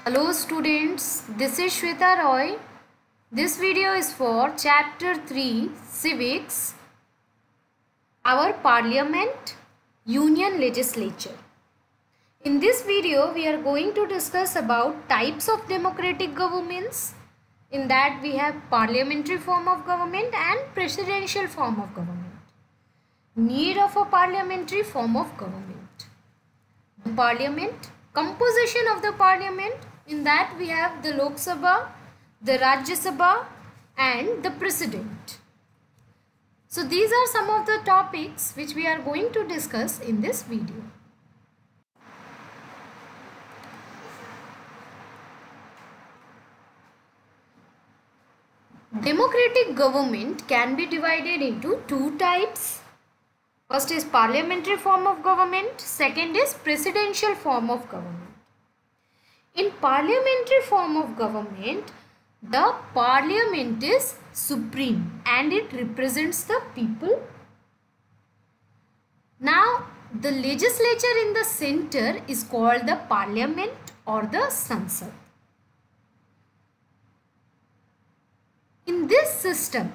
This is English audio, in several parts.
Hello students, this is Shweta Roy. This video is for chapter 3 Civics, our Parliament, Union Legislature. In this video we are going to discuss about types of democratic governments. In that we have parliamentary form of government and presidential form of government. Need of a parliamentary form of government. The parliament, composition of the parliament, in that we have the Lok Sabha, the Rajya Sabha and the president. So these are some of the topics which we are going to discuss in this video. Democratic government can be divided into two types. First is parliamentary form of government, second is presidential form of government. In parliamentary form of government, the parliament is supreme and it represents the people. Now, the legislature in the center is called the parliament or the Sansad. In this system,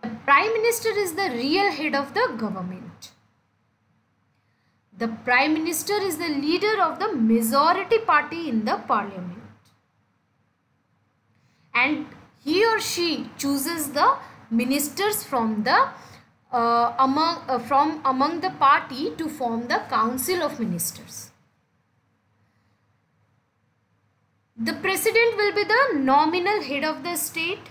the Prime Minister is the real head of the government. The Prime Minister is the leader of the majority party in the parliament. And he or she chooses the ministers from the among the party to form the Council of Ministers. The President will be the nominal head of the state.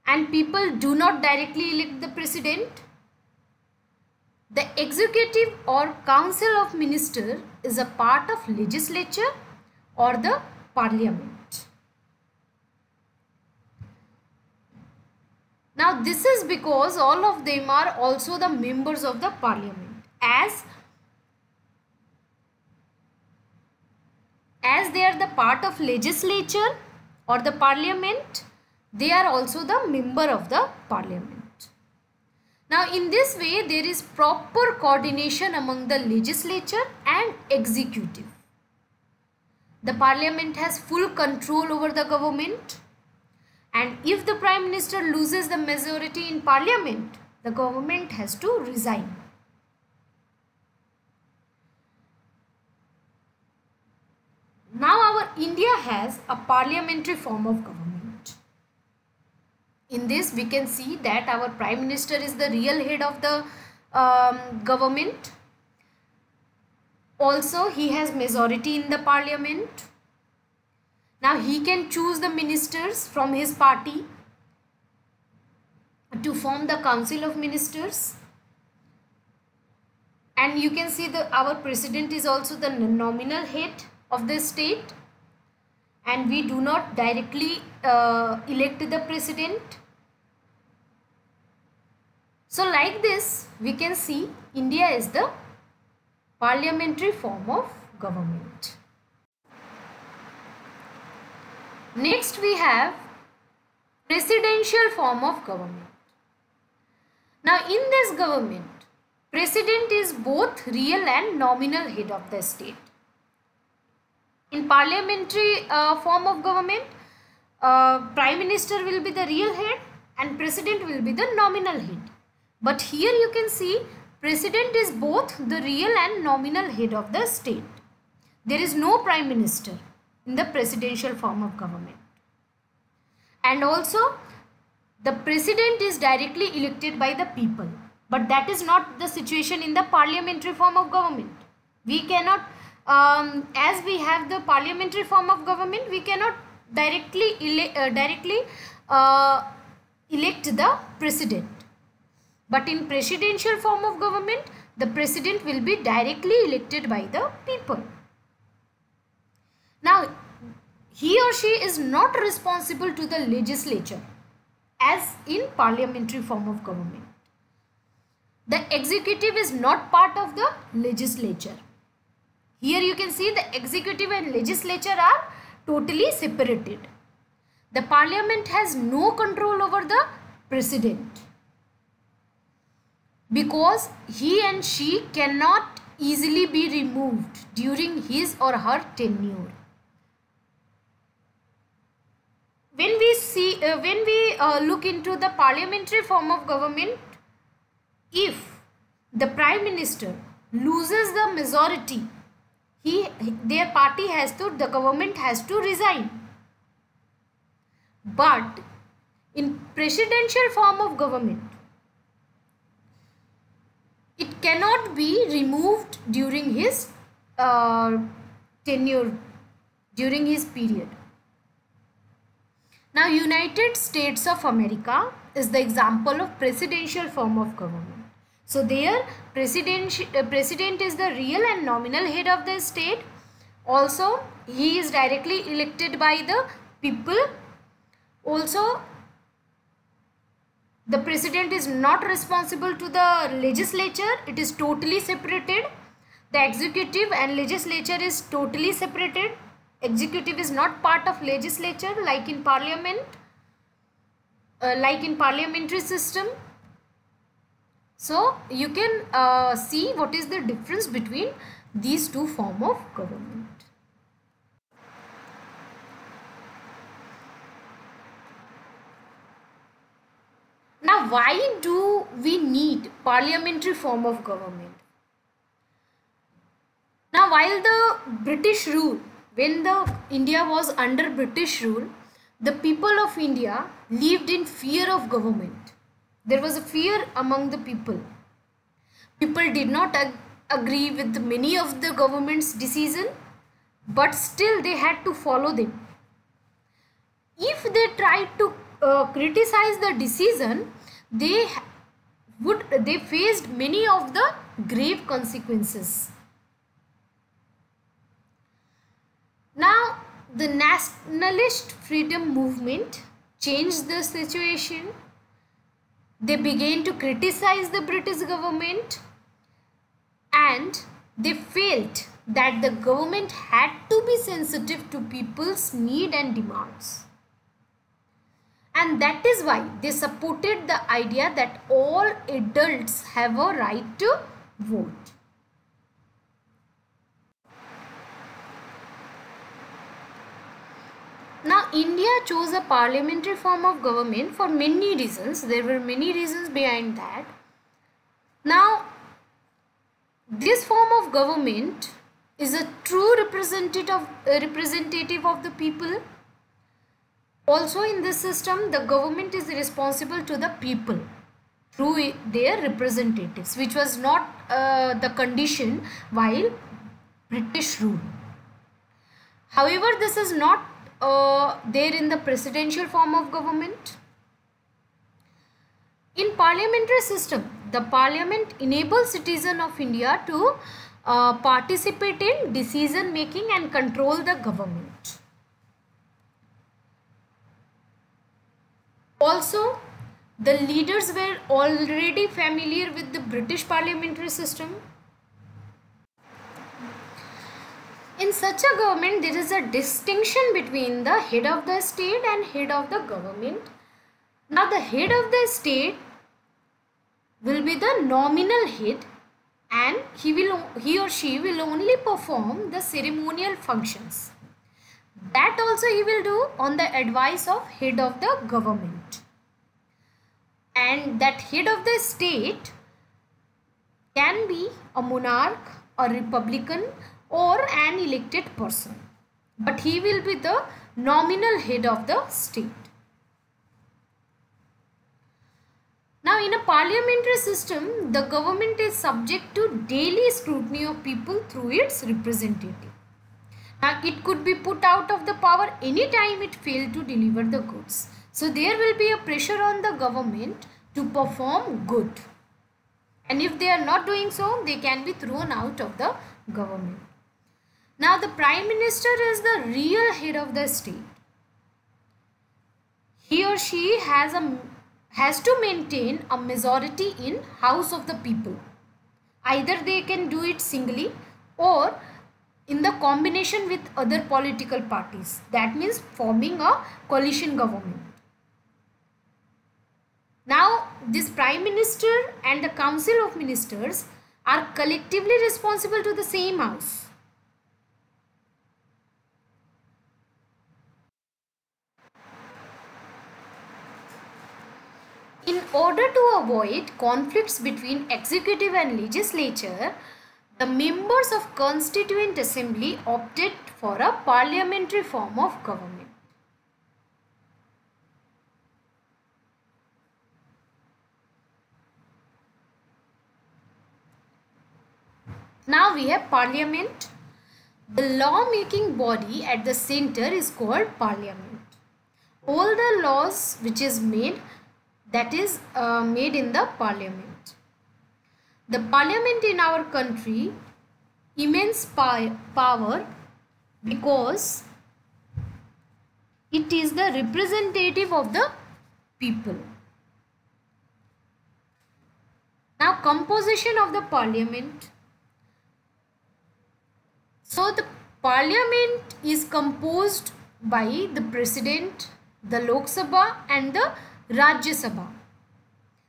And people do not directly elect the president. The executive or council of ministers is a part of legislature or the parliament. Now this is because all of them are also the members of the parliament. As they are the part of legislature or the parliament, they are also the member of the parliament. Now in this way there is proper coordination among the legislature and executive. The parliament has full control over the government, and if the Prime Minister loses the majority in parliament, the government has to resign. Now our India has a parliamentary form of government. In this we can see that our Prime Minister is the real head of the government. Also he has majority in the parliament. Now he can choose the ministers from his party to form the Council of Ministers. And you can see that our President is also the nominal head of the state. And we do not directly elect the President. So like this, we can see India is the parliamentary form of government. Next we have presidential form of government. Now in this government, President is both real and nominal head of the state. In parliamentary form of government, Prime Minister will be the real head and President will be the nominal head. But here you can see President is both the real and nominal head of the state. There is no Prime Minister in the presidential form of government. And also the President is directly elected by the people. But that is not the situation in the parliamentary form of government. We cannot, as we have the parliamentary form of government, we cannot directly elect the President. But in presidential form of government, the President will be directly elected by the people. Now, he or she is not responsible to the legislature as in parliamentary form of government. The executive is not part of the legislature. Here you can see the executive and legislature are totally separated. The parliament has no control over the President, because he and she cannot easily be removed during his or her tenure. when we look into the parliamentary form of government, if the prime minister loses the majority, their party the government has to resign. But in presidential form of government, it cannot be removed during his tenure, during his period. Now, United States of America is the example of presidential form of government. So, there president is the real and nominal head of the state. Also, he is directly elected by the people. Also, the president is not responsible to the legislature. It is totally separated. The executive and legislature is totally separated. Executive is not part of legislature like in parliament, like in parliamentary system. So you can see what is the difference between these two forms of government. Now, why do we need parliamentary form of government? Now, while the British rule, when the India was under British rule, the people of India lived in fear of government. There was a fear among the people. People did not agree with many of the government's decisions, but still they had to follow them. If they tried to criticize the decision, they faced many of the grave consequences. Now, the nationalist freedom movement changed the situation. They began to criticize the British government, and they felt that the government had to be sensitive to people's need and demands. And that is why they supported the idea that all adults have a right to vote. Now, India chose a parliamentary form of government for many reasons. There were many reasons behind that. Now, this form of government is a true representative of the people. Also, in this system, the government is responsible to the people through their representatives, which was not the condition while British rule. However, this is not there in the presidential form of government. In parliamentary system, the parliament enables citizens of India to participate in decision making and control the government. Also, the leaders were already familiar with the British parliamentary system. In such a government, there is a distinction between the head of the state and head of the government. Now, the head of the state will be the nominal head, and he or she will only perform the ceremonial functions. That also he will do on the advice of head of the government. And that head of the state can be a monarch, a republican, or an elected person. But he will be the nominal head of the state. Now, in a parliamentary system, the government is subject to daily scrutiny of people through its representative. Now, it could be put out of the power anytime it failed to deliver the goods. So, there will be a pressure on the government to perform good. And if they are not doing so, they can be thrown out of the government. Now, the Prime Minister is the real head of the state. He or she has to maintain a majority in House of the People. Either they can do it singly or in the combination with other political parties. That means forming a coalition government. Now, this Prime Minister and the Council of Ministers are collectively responsible to the same house. In order to avoid conflicts between executive and legislature, the members of Constituent Assembly opted for a parliamentary form of government. Now we have Parliament. The law-making body at the center is called Parliament. All the laws which is made, that is made in the Parliament. The Parliament in our country immense power because it is the representative of the people. Now composition of the Parliament. So the Parliament is composed by the President, the Lok Sabha and the Rajya Sabha.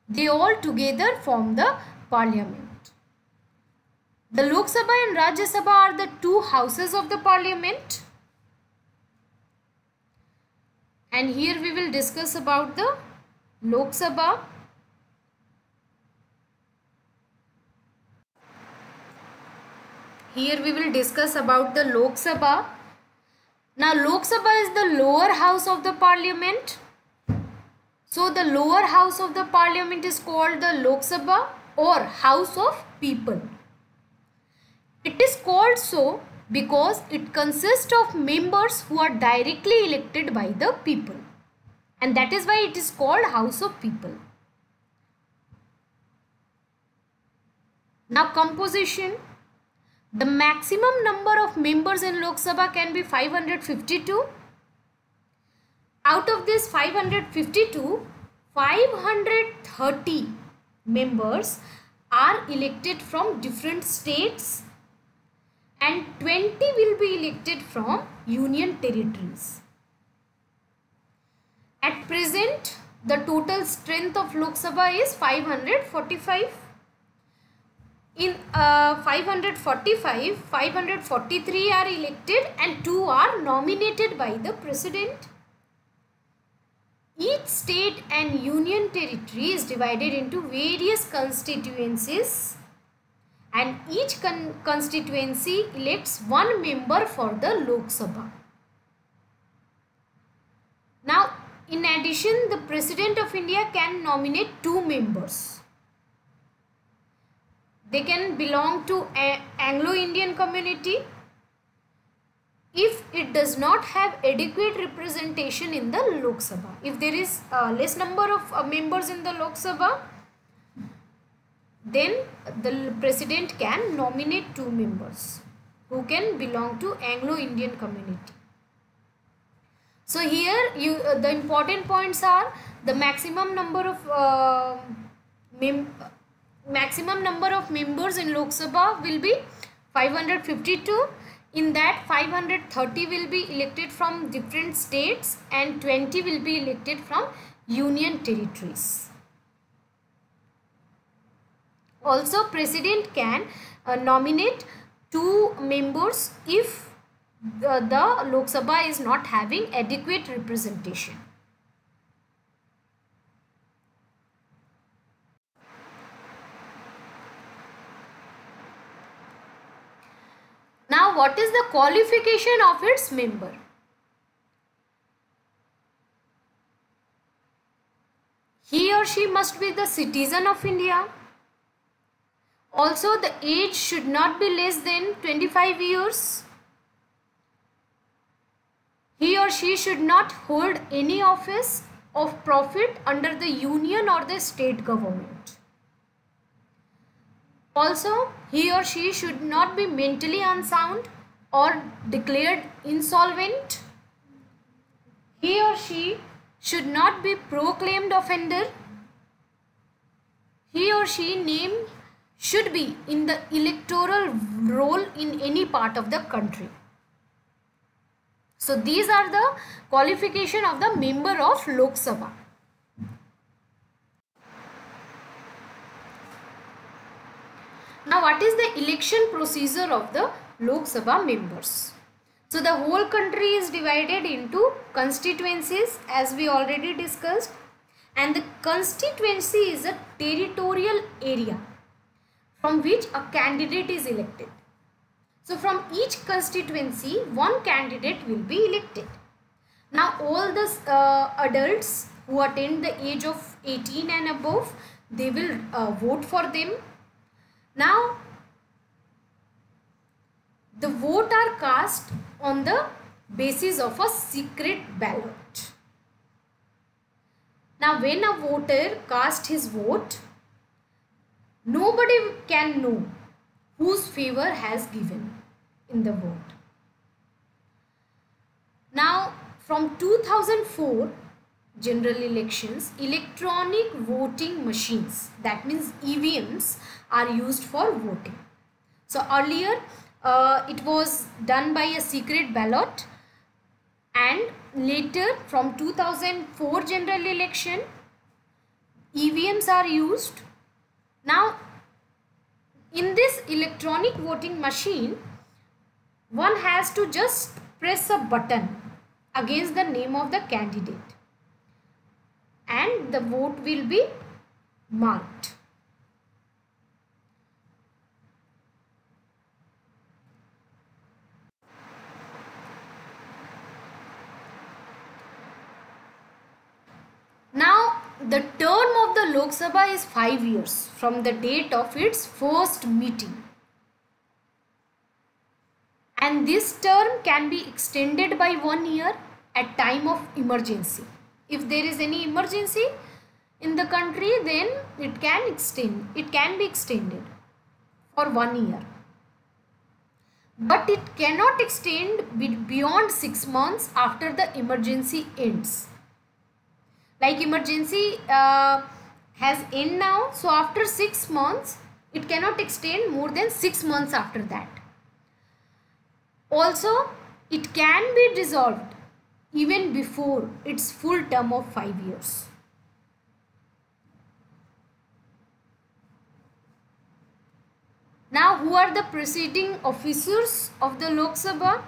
They all together form the Parliament. The Lok Sabha and Rajya Sabha are the two houses of the Parliament. And here we will discuss about the Lok Sabha. Here we will discuss about the Lok Sabha. Now Lok Sabha is the lower house of the Parliament. So the lower house of the Parliament is called the Lok Sabha or House of People. It is called so because it consists of members who are directly elected by the people. And that is why it is called House of People. Now composition. The maximum number of members in Lok Sabha can be 552. Out of this 552, 530 members are elected from different states and 20 will be elected from union territories. At present, the total strength of Lok Sabha is 545. In 545, 543 are elected and 2 are nominated by the President. Each state and union territory is divided into various constituencies and each constituency elects one member for the Lok Sabha. Now, in addition, the President of India can nominate 2 members. They can belong to Anglo-Indian community if it does not have adequate representation in the Lok Sabha. If there is less number of members in the Lok Sabha, then the President can nominate 2 members who can belong to Anglo-Indian community. So here the important points are the maximum number of members in Lok Sabha will be 552. In that 530 will be elected from different states and 20 will be elected from union territories. Also, President can nominate 2 members if the Lok Sabha is not having adequate representation. Now, what is the qualification of its member? He or she must be the citizen of India. Also, the age should not be less than 25 years. He or she should not hold any office of profit under the union or the state government. Also, he or she should not be mentally unsound or declared insolvent. He or she should not be proclaimed offender. He or she name should be in the electoral roll in any part of the country. So these are the qualification of the member of Lok Sabha. Now, what is the election procedure of the Lok Sabha members? So, the whole country is divided into constituencies as we already discussed, And the constituency is a territorial area from which a candidate is elected. So from each constituency, one candidate will be elected. Now all the adults who attain the age of 18 and above, they will vote for them. Now the vote are cast on the basis of a secret ballot. Now when a voter casts his vote, nobody can know whose favor has given in the vote. Now from 2004 general elections, electronic voting machines, that means EVMs, are used for voting. So earlier it was done by a secret ballot, and later from 2004 general election, EVMs are used. Now in this electronic voting machine, one has to just press a button against the name of the candidate and the vote will be marked. Now the term of the Lok Sabha is 5 years from the date of its first meeting, and this term can be extended by 1 year at time of emergency. If there is any emergency in the country, then it can be extended for 1 year. But it cannot extend beyond 6 months after the emergency ends. Like emergency has end now, so after 6 months it cannot extend more than 6 months after that. Also, it can be dissolved even before its full term of 5 years. Now, who are the presiding officers of the Lok Sabha?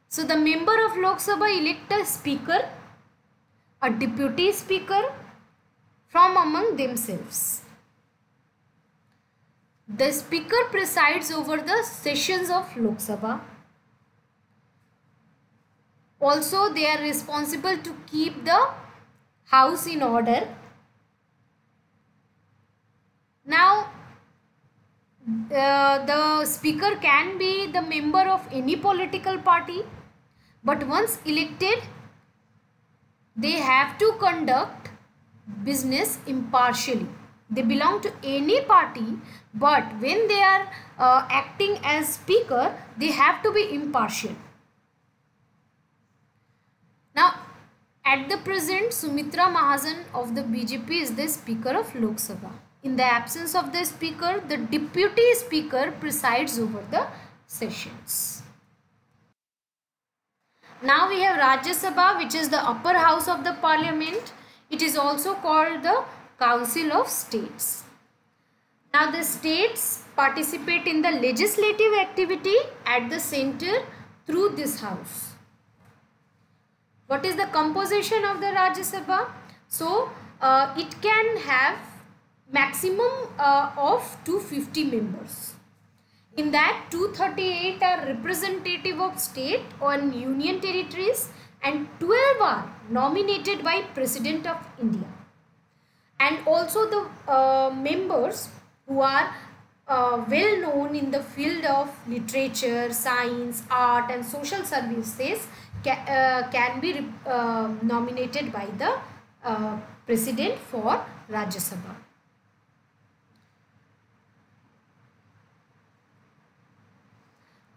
So, the member of Lok Sabha elect a speaker, a deputy speaker from among themselves. The speaker presides over the sessions of Lok Sabha. Also, they are responsible to keep the house in order. Now, the speaker can be the member of any political party, but once elected, they have to conduct business impartially. They belong to any party, but when they are acting as speaker, they have to be impartial. Now, at the present, Sumitra Mahajan of the BJP is the Speaker of Lok Sabha. In the absence of the Speaker, the Deputy Speaker presides over the sessions. Now we have Rajya Sabha, which is the upper house of the Parliament. It is also called the Council of States. Now the states participate in the legislative activity at the center through this house. What is the composition of the Rajya Sabha? So, it can have maximum of 250 members. In that, 238 are representative of state or union territories and 12 are nominated by President of India. And also the members who are well known in the field of literature, science, art and social services can be nominated by the President for Rajya Sabha.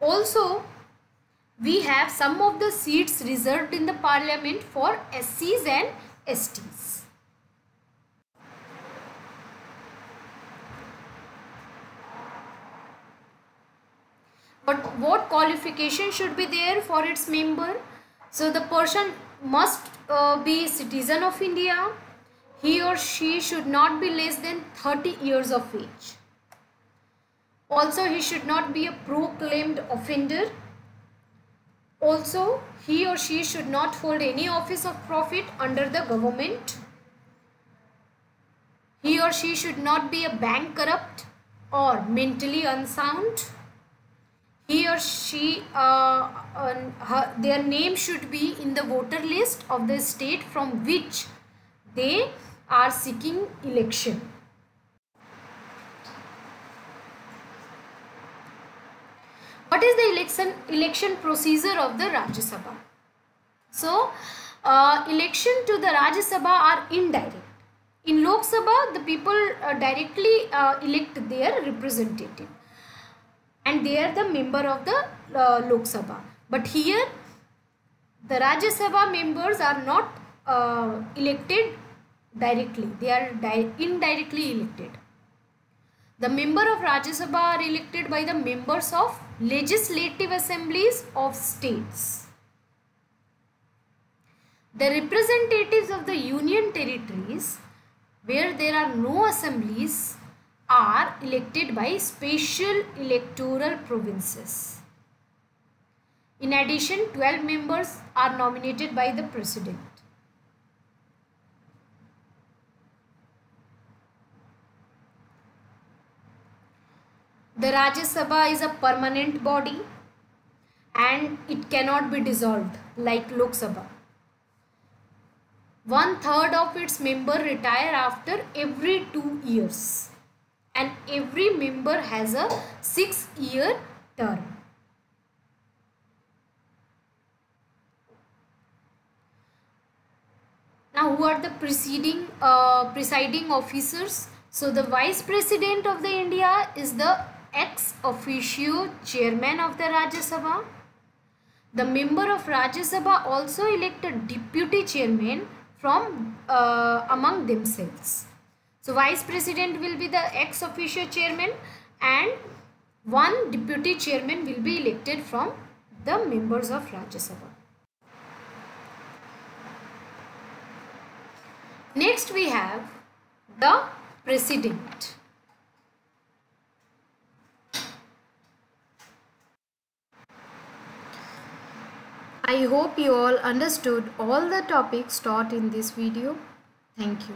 Also, we have some of the seats reserved in the Parliament for SCs and STs. But what qualification should be there for its member? So the person must be a citizen of India. He or she should not be less than 30 years of age. Also, he should not be a proclaimed offender. Also, he or she should not hold any office of profit under the government. He or she should not be a bank corrupt or mentally unsound. He or she, their name should be in the voter list of the state from which they are seeking election. What is the election procedure of the Rajya Sabha? So, election to the Rajya Sabha are indirect. In Lok Sabha, the people directly elect their representative, and they are the member of the Lok Sabha. But here, the Rajya Sabha members are not elected directly; they are indirectly elected. The member of Rajya Sabha are elected by the members of legislative assemblies of states. The representatives of the union territories, where there are no assemblies, are elected by special electoral provinces. In addition, 12 members are nominated by the president. The Rajya Sabha is a permanent body and it cannot be dissolved like Lok Sabha. 1/3 of its members retire after every 2 years and every member has a 6-year term. Now, who are the presiding officers? So, the Vice President of the India is the ex officio chairman of the Rajya Sabha. The member of Rajya Sabha also elect a deputy chairman from among themselves. So, Vice President will be the ex officio chairman and one deputy chairman will be elected from the members of Rajya Sabha. Next we have the president. I hope you all understood all the topics taught in this video. Thank you.